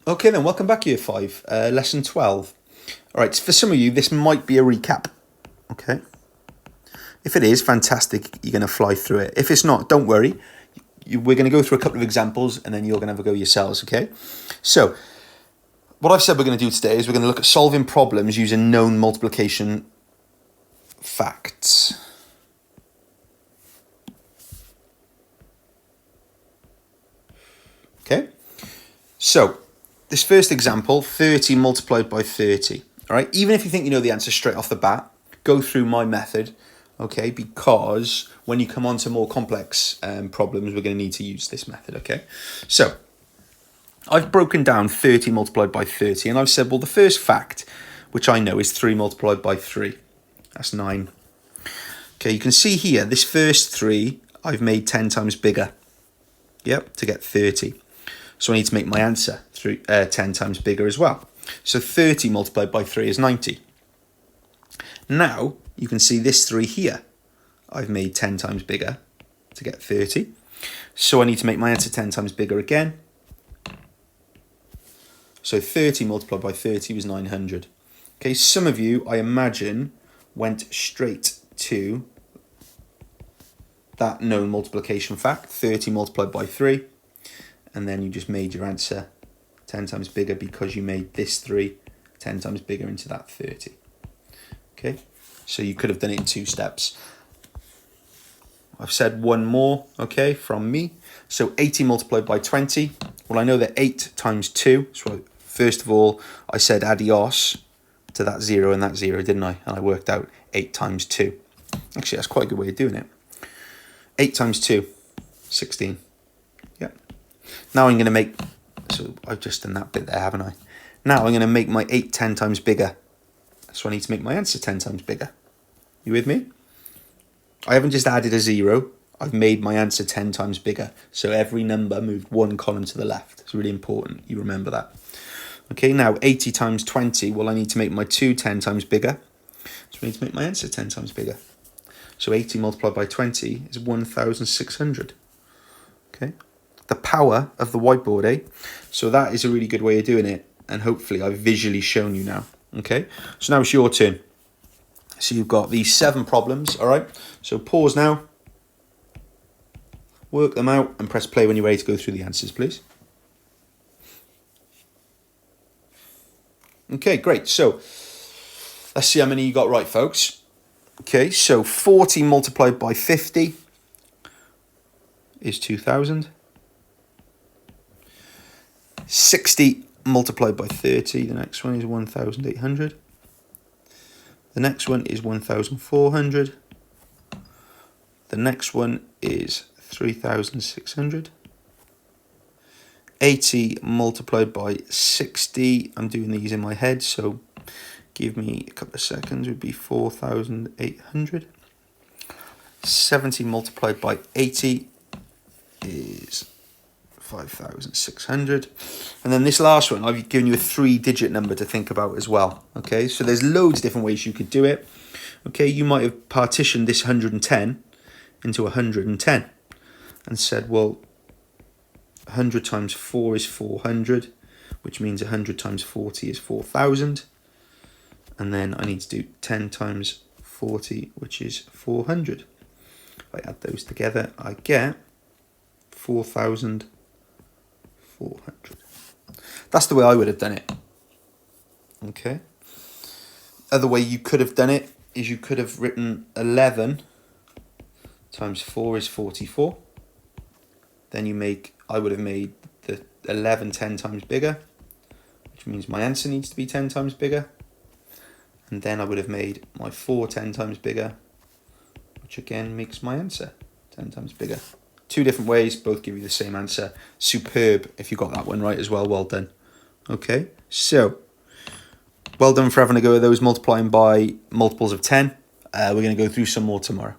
Okay then, welcome back Year 5, Lesson 12. Alright, for some of you, this might be a recap. Okay? If it is, fantastic, you're going to fly through it. If it's not, don't worry. We're going to go through a couple of examples and then you're going to have a go yourselves, okay? So, what I've said we're going to do today is we're going to look at solving problems using known multiplication facts. Okay? So, this first example, 30 multiplied by 30. All right, even if you think you know the answer straight off the bat, go through my method, okay? Because when you come on to more complex problems, we're going to need to use this method, okay? So, I've broken down 30 multiplied by 30, and I've said, well, the first fact, which I know, is 3 multiplied by 3. That's 9. Okay, you can see here, this first 3, I've made 10 times bigger. Yep, to get 30. So I need to make my answer 10 times bigger as well. So 30 multiplied by 3 is 90. Now, you can see this 3 here. I've made 10 times bigger to get 30. So I need to make my answer 10 times bigger again. So 30 multiplied by 30 was 900. Okay, some of you, I imagine, went straight to that known multiplication fact, 30 multiplied by 3. And then you just made your answer 10 times bigger because you made this 3 10 times bigger into that 30. Okay, so you could have done it in 2 steps. I've said one more, okay, from me. So 80 multiplied by 20. Well, I know that 8 times 2. So first of all, I said adios to that 0 and that 0, didn't I? And I worked out 8 times 2. Actually, that's quite a good way of doing it. 8 times 2, 16. Now I'm going to make, so I've just done that bit there, haven't I? Now I'm going to make my 8 10 times bigger. So I need to make my answer 10 times bigger. You with me? I haven't just added a 0. I've made my answer 10 times bigger. So every number moved 1 column to the left. It's really important you remember that. Okay, now 80 times 20. Well, I need to make my 2 10 times bigger. So I need to make my answer 10 times bigger. So 80 multiplied by 20 is 1,600. Okay. The power of the whiteboard, eh? So that is a really good way of doing it. And hopefully I've visually shown you now. Okay, so now it's your turn. So you've got these 7 problems, all right? So pause now. Work them out and press play when you're ready to go through the answers, please. Okay, great. So let's see how many you got right, folks. Okay, so 40 multiplied by 50 is 2,000. 60 multiplied by 30, the next one is 1,800. The next one is 1,400. The next one is 3,600. 80 multiplied by 60, I'm doing these in my head, so give me a couple of seconds, would be 4,800. 70 multiplied by 80 is 5,600. And then this last one, I've given you a 3-digit number to think about as well. Okay, so there's loads of different ways you could do it. Okay, you might have partitioned this 110 into 110 and said, well, 100 times 4 is 400, which means 100 times 40 is 4,000. And then I need to do 10 times 40, which is 400. If I add those together, I get 4,400. That's the way I would have done it. Okay. Other way you could have done it is you could have written 11 times 4 is 44. Then I would have made the 11 10 times bigger, which means my answer needs to be 10 times bigger. And then I would have made my 4 10 times bigger, which again makes my answer 10 times bigger. 2 different ways, both give you the same answer. Superb if you got that one right as well. Well done. Okay, so well done for having a go at those multiplying by multiples of 10. We're going to go through some more tomorrow.